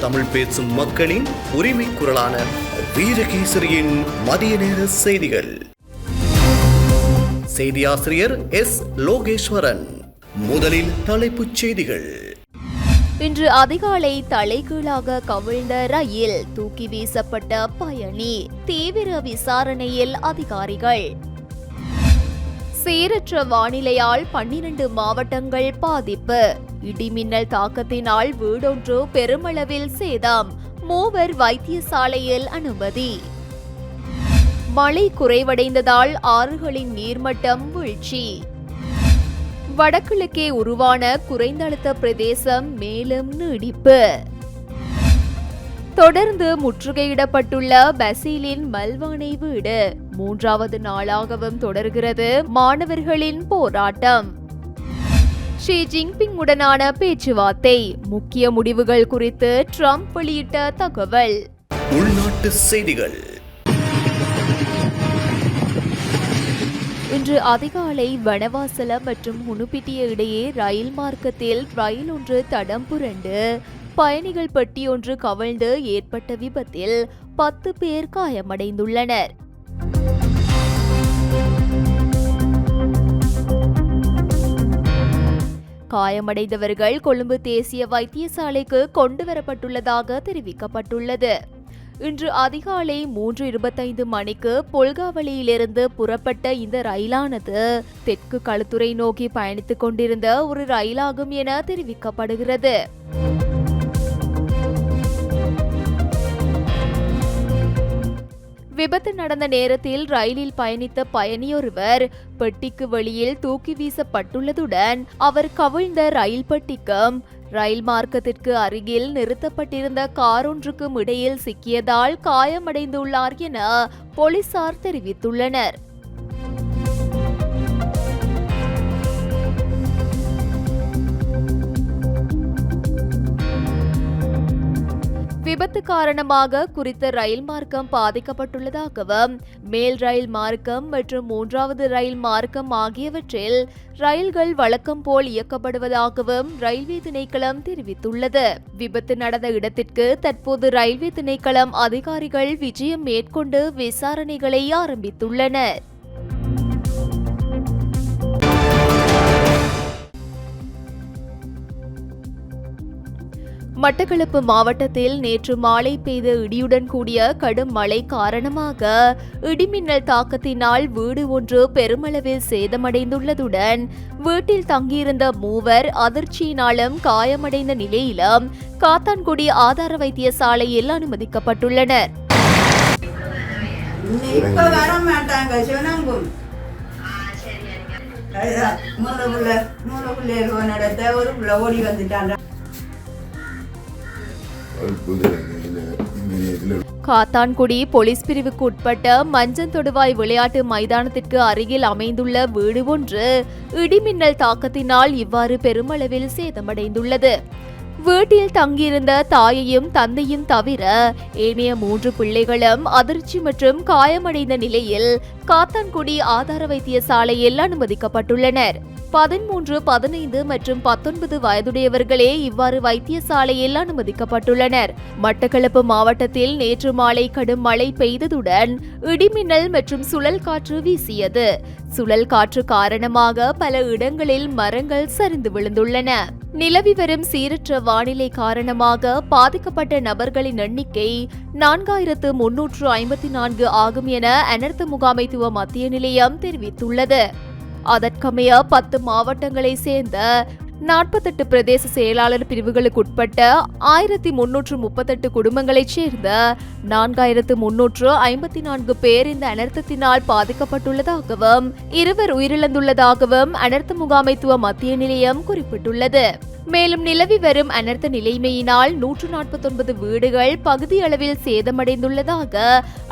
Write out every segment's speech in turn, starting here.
தமிழ் பேசும் மக்களின் உரிமை குரலான வீரகேசரியின் மதிய நேர செய்திகள். செய்தியாசிரியர் எஸ். லோகேஸ்வரன். முதலில் தலைப்புச் செய்திகள். இன்று அதிகாலை தலைகீழாக கவிழ்ந்த ரயில், தூக்கி வீசப்பட்ட பயணி, தீவிர விசாரணையில் அதிகாரிகள். சீரற்ற வானிலையால் 12 மாவட்டங்கள் பாதிப்பு. இடிமின்னல் தாக்கத்தினால் வீடொன்று பெருமளவில் சேதம். 3 வைத்தியசாலையில் அனுமதி. மழை குறைவடைந்ததால் ஆறுகளின் நீர்மட்டம் வீழ்ச்சி. வடகிழக்கே உருவான குறைந்த அழுத்த பிரதேசம் மேலும் நீடிப்பு. தொடர்ந்து முற்றுகையிடப்பட்டுள்ள பசீலின் மல்வானை வீடு 3வது நாளாகவும் தொடர்கிறது மாணவர்களின் போராட்டம். ஷி ஜின்பிங் உடனான பேச்சுவார்த்தை, முக்கிய முடிவுகள் குறித்து ட்ரம்ப் வெளியிட்ட தகவல். உள்நாட்டு செய்திகள். இன்று அதிகாலை வனவாசல மற்றும் ஹுனுபிட்டிய இடையே ரயில் மார்க்கத்தில் ரயில் ஒன்று தடம் புரண்டு பயணிகள் பெட்டி ஒன்று கவிழ்ந்து ஏற்பட்ட விபத்தில் 10 பேர் காயமடைந்துள்ளனர். காயமடைந்தவர்கள் கொழும்பு தேசிய வைத்தியசாலைக்கு கொண்டுவரப்பட்டுள்ளதாக தெரிவிக்கப்பட்டுள்ளது. இன்று அதிகாலை 3:25 மணிக்கு பொல்காவளியிலிருந்து புறப்பட்ட இந்த ரயிலானது தெற்கு களுத்துறை நோக்கி பயணித்துக் கொண்டிருந்த ஒரு ரயிலாகும் என தெரிவிக்கப்படுகிறது. விபத்து நடந்த நேரத்தில் ரயிலில் பயணித்த பயணியொருவர் பெட்டிக்கு வெளியில் தூக்கி வீசப்பட்டுள்ளதுடன் அவர் கவிழ்ந்த ரயில் பெட்டிக்கும் ரயில் மார்க்கத்திற்கு அருகில் நிறுத்தப்பட்டிருந்த காரொன்றுக்கும் இடையில் சிக்கியதால் காயமடைந்துள்ளார் என போலீசார் தெரிவித்துள்ளனர். விபத்து காரணமாக குறித்த ரயில் மார்க்கம் பாதிக்கப்பட்டுள்ளதாகவும் மேல் ரயில் மார்க்கம் மற்றும் 3வது ரயில் மார்க்கம் ஆகியவற்றில் ரயில்கள் வழக்கம் போல் இயக்கப்படுவதாகவும் ரயில்வே திணைக்களம் தெரிவித்துள்ளது. விபத்து நடந்த இடத்திற்கு தற்போது ரயில்வே திணைக்களம் அதிகாரிகள் விஜயம் மேற்கொண்டு விசாரணைகளை ஆரம்பித்துள்ளனர். மட்டக்களப்பு மாவட்டத்தில் நேற்று மாலை பெய்த இடியுடன் கூடிய கடும் மழை காரணமாக இடிமின்னல் தாக்கத்தினால் வீடு ஒன்று பெருமளவில் சேதமடைந்துள்ளதுடன் வீட்டில் தங்கியிருந்த 3 அதிர்ச்சியினாலும் காயமடைந்த நிலையிலும் காத்தான்குடி ஆதார வைத்தியசாலையில் அனுமதிக்கப்பட்டுள்ளனர். காத்தான்குடி போலீஸ் பிரிவுக்கு உட்பட்ட மஞ்சந்தொடுவாய் விளையாட்டு மைதானத்திற்கு அருகில் அமைந்துள்ள வீடு ஒன்று இடிமின்னல் தாக்கத்தினால் இவ்வாறு பெருமளவில் சேதமடைந்துள்ளது. வீட்டில் தங்கியிருந்த தாயையும் தந்தையும் தவிர ஏனைய 3 பிள்ளைகளும் அதிர்ச்சி மற்றும் காயமடைந்த நிலையில் காத்தான்குடி ஆதார வைத்தியசாலையில் அனுமதிக்கப்பட்டுள்ளனர். 13, 15 மற்றும் 19 வயதுடையவர்களே இவ்வாறு வைத்தியசாலையில் அனுமதிக்கப்பட்டுள்ளனர். மட்டக்களப்பு மாவட்டத்தில் நேற்று மாலை கடும் மழை பெய்ததுடன் இடிமின்னல் மற்றும் சுழல் காற்று வீசியது. சுழல் காற்று காரணமாக பல இடங்களில் மரங்கள் சரிந்து விழுந்துள்ளன. நிலவி வரும் சீரற்ற வானிலை காரணமாக பாதிக்கப்பட்ட நபர்களின் எண்ணிக்கை 4354 ஆகும் என அனர்த்த முகாமைத்துவ மத்திய நிலையம் தெரிவித்துள்ளது. அதற்கமைய 10 மாவட்டங்களை சேர்ந்த 48 பிரதேச செயலாளர் பிரிவுகளுக்கு உட்பட்ட 1338 குடும்பங்களைச் சேர்ந்த 4354 பேர் இந்த அனர்த்தத்தினால் பாதிக்கப்பட்டுள்ளதாகவும் 2 உயிரிழந்துள்ளதாகவும் அனர்த்த முகாமைத்துவ மத்திய நிலையம் குறிப்பிட்டுள்ளது. மேலும் நிலவி வரும் அனர்த்த நிலைமையினால் 149 வீடுகள் பகுதியளவில் சேதமடைந்துள்ளதாக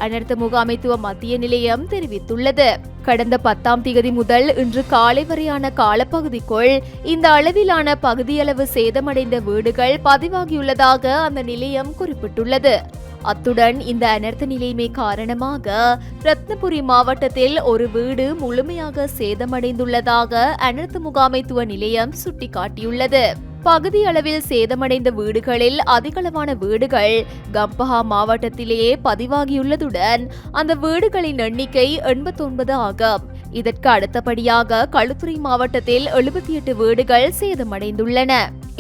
அனர்த்த முகாமைத்துவ மத்திய நிலையம் தெரிவித்துள்ளது. கடந்த 10ஆம் தேதி முதல் இன்று காலை வரையான காலப்பகுதிக்குள் இந்த அளவிலான பகுதியளவு சேதமடைந்த வீடுகள் பதிவாகியுள்ளதாக அந்த நிலையம் குறிப்பிட்டுள்ளது. அத்துடன் இந்த அனர்த்த நிலைமை காரணமாக ரத்னபுரி மாவட்டத்தில் ஒரு வீடு முழுமையாக சேதமடைந்துள்ளதாக அனர்த்த முகாமைத்துவ நிலையம் சுட்டிக்காட்டியுள்ளது. பகுதி அளவில் சேதமடைந்த வீடுகளில் அதிகளவான வீடுகள் கம்பஹா மாவட்டத்திலேயே பதிவாகியுள்ளதுடன் அந்த வீடுகளின் எண்ணிக்கை 89 ஆகும். இதற்கு அடுத்தபடியாக களுத்துறை மாவட்டத்தில் 78 வீடுகள் சேதமடைந்துள்ளன.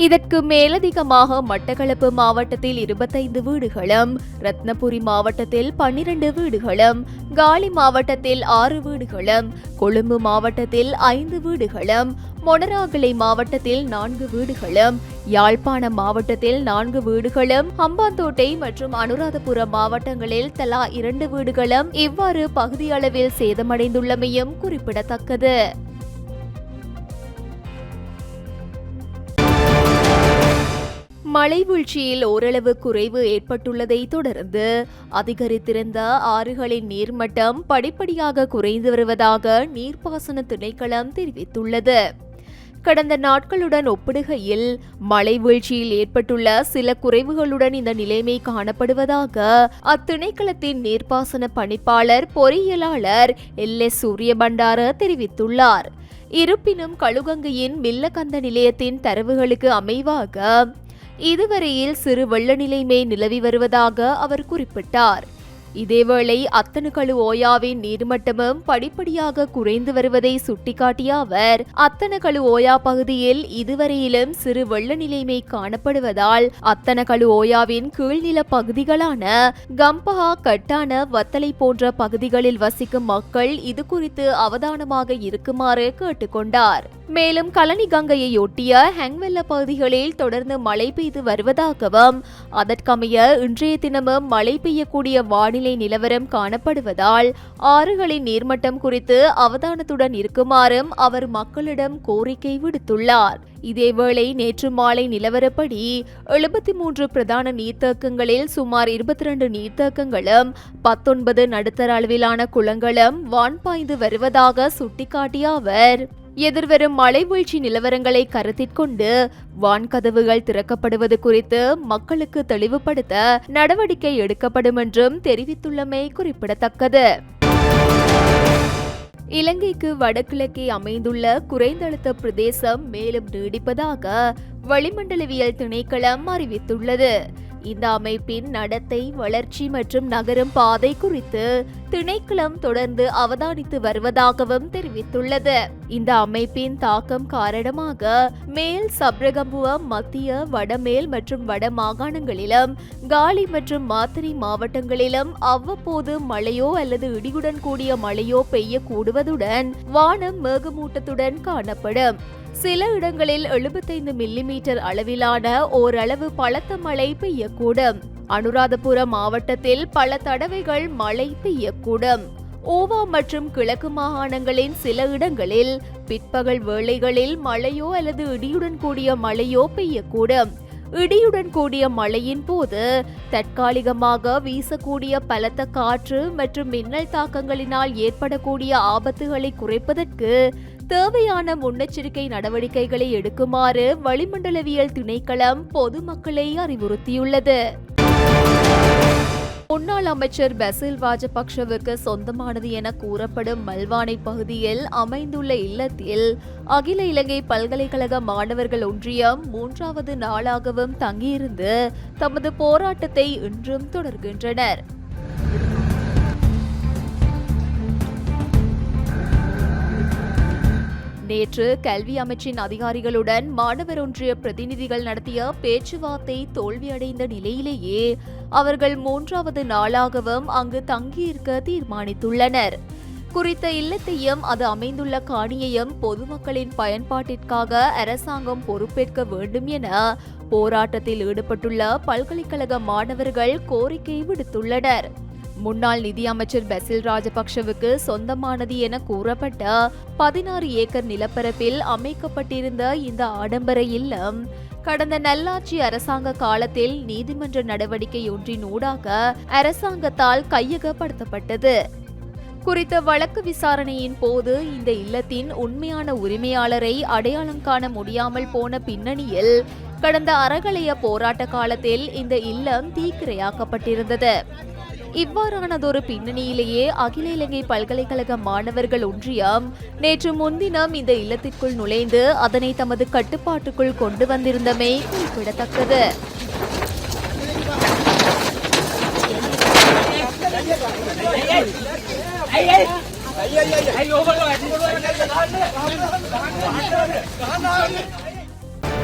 இதற்கு மேலதிகமாக மட்டக்களப்பு மாவட்டத்தில் 25 வீடுகளும், ரத்னபுரி மாவட்டத்தில் 12 வீடுகளும், காலி மாவட்டத்தில் 6 வீடுகளும், கொழும்பு மாவட்டத்தில் 5 வீடுகளும், மொனராகலை மாவட்டத்தில் 4 வீடுகளும், யாழ்ப்பாணம் மாவட்டத்தில் 4 வீடுகளும், ஹம்பாந்தோட்டை மற்றும் அனுராதபுரம் மாவட்டங்களில் தலா 2 வீடுகளும் இவ்வாறு பகுதியளவில் சேதமடைந்துள்ளமையும் குறிப்பிடத்தக்கது. மழை வீழ்ச்சியில் ஓரளவு குறைவு ஏற்பட்டுள்ளதை தொடர்ந்து அதிகரித்திருந்த ஆறுகளின் நீர்மட்டம் படிப்படியாக குறைந்து வருவதாக நீர்ப்பாசன திணைக்களம் தெரிவித்துள்ளது. கடந்த நாட்களுடன் ஒப்பிடுகையில் மழை வீழ்ச்சியில் ஏற்பட்டுள்ள சில குறைவுகளுடன் இந்த நிலைமை காணப்படுவதாக அத்திணைக்களத்தின் நீர்ப்பாசன பணிப்பாளர் பொறியியலாளர் LS சூரியபண்டார தெரிவித்துள்ளார். இருப்பினும் களுகங்கையின் மில்லகந்த நிலையத்தின் தரவுகளுக்கு அமைவாக இதுவரையில் சிறு வெள்ள நிலைமை நிலவி வருவதாக அவர் குறிப்பிட்டார். இதேவேளை அத்தனகளு ஓயாவின் நீர்மட்டமும் படிப்படியாக குறைந்து வருவதை சுட்டிக்காட்டிய அவர் அத்தனகளு ஓயா பகுதியில் இதுவரையிலும் சிறு வெள்ள நிலைமை காணப்படுவதால் அத்தனகளு ஓயாவின் கீழ்நில பகுதிகளான கம்பஹா, கட்டான, வத்தலை போன்ற பகுதிகளில் வசிக்கும் மக்கள் இது குறித்து அவதானமாக இருக்குமாறு கேட்டுக்கொண்டார். மேலும் கலனி கங்கையொட்டிய ஹெங்வெல்ல பகுதிகளில் தொடர்ந்து மழை பெய்து வருவதாகவும் அதற்கமைய இன்றைய தினமும் மழை பெய்யக்கூடிய வானிலை நிலவரம் காணப்படுவதால் ஆறுகளின் நீர்மட்டம் குறித்து அவதானத்துடன் இருக்குமாறும் அவர் மக்களிடம் கோரிக்கை விடுத்துள்ளார். இதேவேளை நேற்று மாலை நிலவரப்படி 73 பிரதான நீர்த்தேக்கங்களில் சுமார் 22 நீர்த்தேக்கங்களும் 19 நடுத்தர அளவிலான குளங்களும் வான் பாய்ந்து வருவதாக சுட்டிக்காட்டிய அவர் எதிர்வரும் மழை வீழ்ச்சி நிலவரங்களை கருத்திற்கொண்டு வான்கதவுகள் திறக்கப்படுவது குறித்து மக்களுக்கு தெளிவுபடுத்த நடவடிக்கை எடுக்கப்படும் என்றும் தெரிவித்துள்ளமை குறிப்பிடத்தக்கது. இலங்கைக்கு வடகிழக்கே அமைந்துள்ள குறைந்த அழுத்த பிரதேசம் மேலும் நீடிப்பதாக வளிமண்டலவியல் திணைக்களம் அறிவித்துள்ளது. இந்த அமைப்பின் நடத்தை, வளர்ச்சி மற்றும் நகரும் பாதை குறித்து திணைக்களம் தொடர்ந்து அவதானித்து வருவதாகவும் தெரிவித்துள்ளது. இந்த அமைப்பின் தாக்கம் காரணமாக மேல் சப்ரகம்புவ, மத்திய, வடமேல் மற்றும் வட மாகாணங்களிலும் காலி மற்றும் மாத்தறை மாவட்டங்களிலும் அவ்வப்போது மழையோ அல்லது இடியுடன் கூடிய மழையோ பெய்யக்கூடுவதுடன் வானம் மேகமூட்டத்துடன் காணப்படும். சில இடங்களில் 75 மில்லிமீட்டர் அளவிலான ஓரளவு பலத்த மழை பெய்யக்கூடும். அனுராதபுரம் மாவட்டத்தில் பல தடவைகள் மழை பெய்யக்கூடும். ஓவா மற்றும் கிழக்கு மாகாணங்களின் சில இடங்களில் பிற்பகல் வேளைகளில் மழையோ அல்லது இடியுடன் கூடிய மழையோ பெய்யக்கூடும். இடியுடன் கூடிய மழையின் போது தற்காலிகமாக வீசக்கூடிய பலத்த காற்று மற்றும் மின்னல் தாக்கங்களினால் ஏற்படக்கூடிய ஆபத்துகளை குறைப்பதற்கு தேவையான முன்னெச்சரிக்கை நடவடிக்கைகளை எடுக்குமாறு வளிமண்டலவியல் திணைக்களம் பொதுமக்களை அறிவுறுத்தியுள்ளது. முன்னாள் அமைச்சர் பசில் ராஜபக்ஷவுக்கு சொந்தமானது என கூறப்படும் மல்வானை பகுதியில் அமைந்துள்ள இல்லத்தில் அகில இலங்கை பல்கலைக்கழக மாணவர்கள் ஒன்றியம் 3வது நாளாகவும் தங்கியிருந்து தமது போராட்டத்தை இன்றும் தொடர்கின்றனர். நேற்று கல்வி அமைச்சின் அதிகாரிகளுடன் மாணவர் ஒன்றிய பிரதிநிதிகள் நடத்திய பேச்சுவார்த்தை தோல்வியடைந்த நிலையிலேயே அவர்கள் 3வது நாளாகவும் அங்கு தங்கியிருக்க தீர்மானித்துள்ளனர். குறித்த இல்லத்தையும் அது அமைந்துள்ள காணியையும் பொதுமக்களின் பயன்பாட்டிற்காக அரசாங்கம் பொறுப்பேற்க வேண்டும் என போராட்டத்தில் ஈடுபட்டுள்ள பல்கலைக்கழக மாணவர்கள் கோரிக்கை விடுத்துள்ளனர். முன்னாள் நிதி அமைச்சர் பசில் ராஜபக்ஷவுக்கு சொந்தமானது என கூறப்பட்ட 16 ஏக்கர் நிலப்பரப்பில் அமைக்கப்பட்டிருந்த இந்த ஆடம்பர இல்லம் கடந்த நல்லாட்சி அரசாங்க காலத்தில் நீதிமன்ற நடவடிக்கை ஒன்றின் ஊடாக அரசாங்கத்தால் கையகப்படுத்தப்பட்டது. குறித்த வழக்கு விசாரணையின் போது இந்த இல்லத்தின் உண்மையான உரிமையாளரை அடையாளம் காண முடியாமல் போன பின்னணியில் கடந்த அறகலைய போராட்ட காலத்தில் இந்த இல்லம் தீக்கிரையாக்கப்பட்டிருந்தது. இவ்வாறானதொரு பின்னணியிலேயே அகில இலங்கை பல்கலைக்கழக மாணவர்கள் ஒன்றியம் நேற்று முன்தினம் இந்த இல்லத்திற்குள் நுழைந்து அதனை தமது கட்டுப்பாட்டுக்குள் கொண்டு வந்திருந்தமை குறிப்பிடத்தக்கது.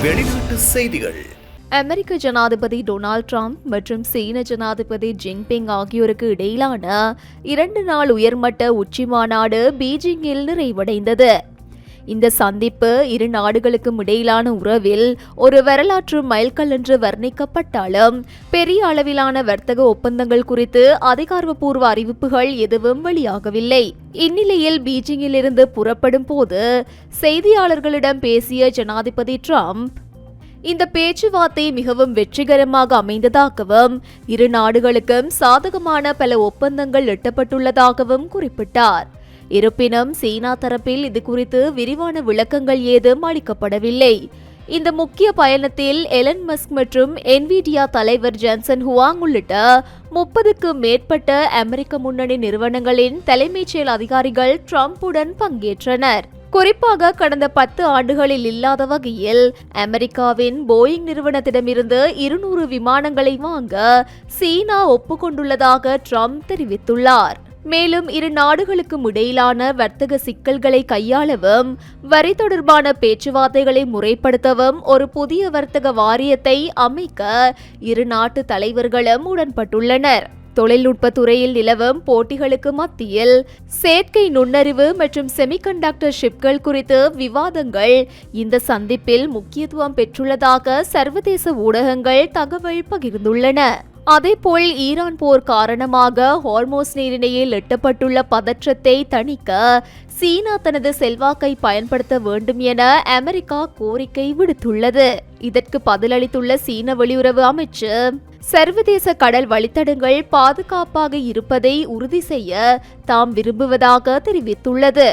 வெளிநாட்டு செய்திகள். அமெரிக்க ஜனாதிபதி டொனால்ட் ட்ரம்ப் மற்றும் சீன ஜனாதிபதி ஜின்பிங் ஆகியோருக்கு இடையிலான 2 நாள் உயர்மட்ட உச்சி மாநாடு பீஜிங்கில் நிறைவடைந்தது. இந்த சந்திப்பு இரு நாடுகளுக்கும் இடையிலான உறவில் ஒரு வரலாற்று மைல்கல் என்று வர்ணிக்கப்பட்டாலும் பெரிய அளவிலான வர்த்தக ஒப்பந்தங்கள் குறித்து அதிகாரப்பூர்வ அறிவிப்புகள் எதுவும் வெளியாகவில்லை. இந்நிலையில் பீஜிங்கிலிருந்து புறப்படும் போது செய்தியாளர்களிடம் பேசிய ஜனாதிபதி ட்ரம்ப் இந்த பேச்சுவார்த்தை மிகவும் வெற்றிகரமாக அமைந்ததாகவும் இரு நாடுகளுக்கும் சாதகமான பல ஒப்பந்தங்கள் எட்டப்பட்டுள்ளதாகவும் குறிப்பிட்டார். இருப்பினும் சீனா தரப்பில் இது குறித்து விரிவான விளக்கங்கள் ஏதும் அளிக்கப்படவில்லை. இந்த முக்கிய பயணத்தில் எலன் மஸ்க் மற்றும் என்விடியா தலைவர் ஜான்சன் ஹுவாங் உள்ளிட்ட 30க்கும் மேற்பட்ட அமெரிக்க முன்னணி நிறுவனங்களின் தலைமைச் செயல் அதிகாரிகள் ட்ரம்புடன் பங்கேற்றனர். குறிப்பாக கடந்த 10 ஆண்டுகளில் இல்லாத வகையில் அமெரிக்காவின் போயிங் நிறுவனத்திடமிருந்து 200 விமானங்களை வாங்க சீனா ஒப்புக்கொண்டுள்ளதாக ட்ரம்ப் தெரிவித்துள்ளார். மேலும் இரு நாடுகளுக்கும் இடையிலான வர்த்தக சிக்கல்களை கையாளவும் வரி தொடர்பான பேச்சுவார்த்தைகளை முறைப்படுத்தவும் ஒரு புதிய வர்த்தக வாரியத்தை அமைக்க இரு நாட்டு தலைவர்களும் உடன்பட்டுள்ளனர். தொழில்நுட்ப துறையில் நிலவும் போட்டிகளுக்கு மத்தியில் செயற்கை நுண்ணறிவு மற்றும் செமிகண்டக்டர் ஷிப்கள் குறித்து விவாதங்கள் இந்த சந்திப்பில் முக்கியத்துவம் பெற்றுள்ளதாக சர்வதேச ஊடகங்கள் தகவல் பகிர்ந்துள்ளன. அதேபோல் ஈரான் போர் காரணமாக ஹோர்மோஸ் நீரிணையில் எட்டப்பட்டுள்ள பதற்றத்தை தணிக்க சீனா தனது செல்வாக்கை பயன்படுத்த வேண்டும் என அமெரிக்கா கோரிக்கை விடுத்துள்ளது. இதற்கு பதிலளித்துள்ள சீன வெளியுறவு அமைச்சு சர்வதேச கடல் வழித்தடங்கள் பாதுகாப்பாக இருப்பதை உறுதி செய்ய தாம் விரும்புவதாக தெரிவித்துள்ளது.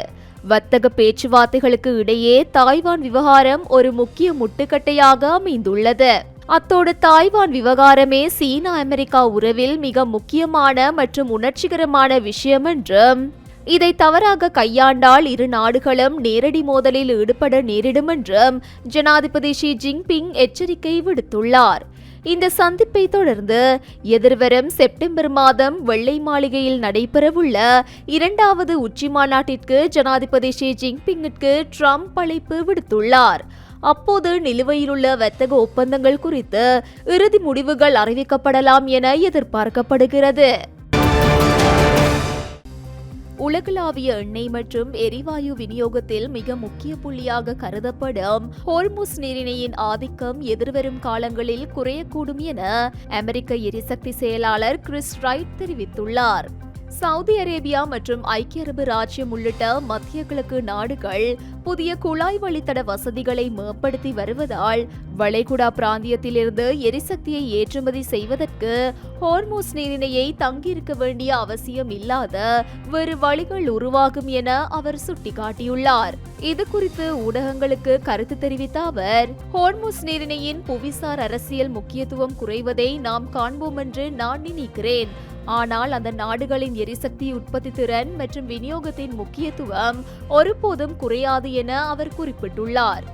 வர்த்தக பேச்சுவார்த்தைகளுக்கு இடையே தாய்வான் விவகாரம் ஒரு முக்கிய முட்டுக்கட்டையாக அமைந்துள்ளது. அத்தோடு தாய்வான் விவகாரமே சீனா அமெரிக்கா உறவில் மிக முக்கியமான மற்றும் உணர்ச்சிகரமான விஷயம் என்றும் இதை தவறாக கையாண்டால் இரு நாடுகளும் நேரடி மோதலில் ஈடுபட நேரிடும் என்றும் ஜனாதிபதி ஷி ஜின்பிங் எச்சரிக்கை விடுத்துள்ளார். இந்த சந்திப்பை தொடர்ந்து எதிர்வரும் செப்டம்பர் மாதம் வெள்ளை மாளிகையில் நடைபெறவுள்ள 2வது உச்சி மாநாட்டிற்கு ஜனாதிபதி ஷி ஜின்பிங்கிற்கு ட்ரம்ப் அழைப்பு விடுத்துள்ளார். அப்போது நிலுவையிலுள்ள வர்த்தக ஒப்பந்தங்கள் குறித்து இறுதி முடிவுகள் அறிவிக்கப்படலாம் என எதிர்பார்க்கப்படுகிறது. உலகளாவிய எண்ணெய் மற்றும் எரிவாயு விநியோகத்தில் மிக முக்கிய புள்ளியாக கருதப்படும் ஹோர்முஸ் நீரிணையின் ஆதிக்கம் எதிர்வரும் காலங்களில் குறையக்கூடும் என அமெரிக்க எரிசக்தி செயலாளர் கிறிஸ் ரைட் தெரிவித்துள்ளார். சவுதி அரேபியா மற்றும் ஐக்கிய அரபு ராச்சியம் உள்ளிட்ட மத்திய கிழக்கு நாடுகள் புதிய குழாய் வழித்தட வசதிகளை மேம்படுத்தி வருவதால் வளைகுடா பிராந்தியத்திலிருந்து எரிசக்தியை ஏற்றுமதி செய்வதற்கு ஹோர்முஸ் நீரிணையை தங்கியிருக்க வேண்டிய அவசியம் இல்லாத வேறு வழிகள் உருவாகும் என அவர் சுட்டிக்காட்டியுள்ளார். இது குறித்து ஊடகங்களுக்கு கருத்து தெரிவித்த அவர் ஹோர்முஸ் நீரிணையின் புவிசார் அரசியல் முக்கியத்துவம் குறைவதை நாம் காண்போம் என்று நான் நினைக்கிறேன். ஆனால் அந்த நாடுகளின் எரிசக்தி உற்பத்தி திறன் மற்றும் விநியோகத்தின் முக்கியத்துவம் ஒருபோதும் குறையாது என அவர் குறிப்பிட்டுள்ளார்.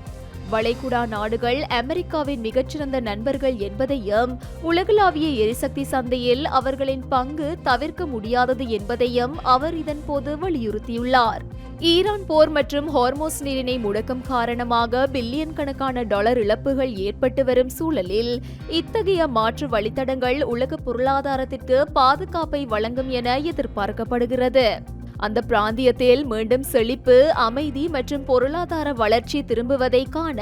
வளைகுடா நாடுகள் அமெரிக்காவின் மிகச்சிறந்த நண்பர்கள் என்பதையும் உலகளாவிய எரிசக்தி சந்தையில் அவர்களின் பங்கு தவிர்க்க முடியாதது என்பதையும் அவர் இதன்போது வலியுறுத்தியுள்ளார். ஈரான் போர் மற்றும் ஹோர்முஸ் நீரிணை முடக்கம் காரணமாக பில்லியன் கணக்கான டாலர் இழப்புகள் ஏற்பட்டு வரும் சூழலில் இத்தகைய மாற்று வழித்தடங்கள் உலக பொருளாதாரத்திற்கு பாதுகாப்பை வழங்கும் என எதிர்பார்க்கப்படுகிறது. அந்த பிராந்தியத்தில் மீண்டும் செழிப்பு, அமைதி மற்றும் பொருளாதார வளர்ச்சி திரும்புவதை காண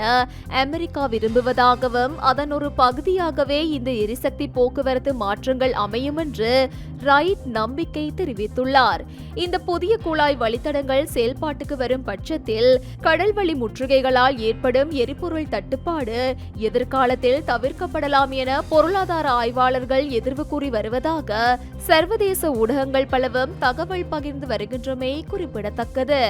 அமெரிக்கா விரும்புவதாகவும் அதன் ஒரு பகுதியாகவே இந்த எரிசக்தி போக்குவரத்து மாற்றங்கள் அமையும் என்று ரைட் நம்பிக்கை தெரிவித்துள்ளார். இந்த புதிய குழாய் வழித்தடங்கள் செயல்பாட்டுக்கு வரும் பட்சத்தில் கடல்வழி முற்றுகைகளால் ஏற்படும் எரிபொருள் தட்டுப்பாடு எதிர்காலத்தில் தவிர்க்கப்படலாம் என பொருளாதார ஆய்வாளர்கள் எதிர்வு கூறி வருவதாக சர்வதேச ஊடகங்கள் பலவும் தகவல் பகிர்ந்து வருகின்றமை குறிப்பிடத்தக்கது.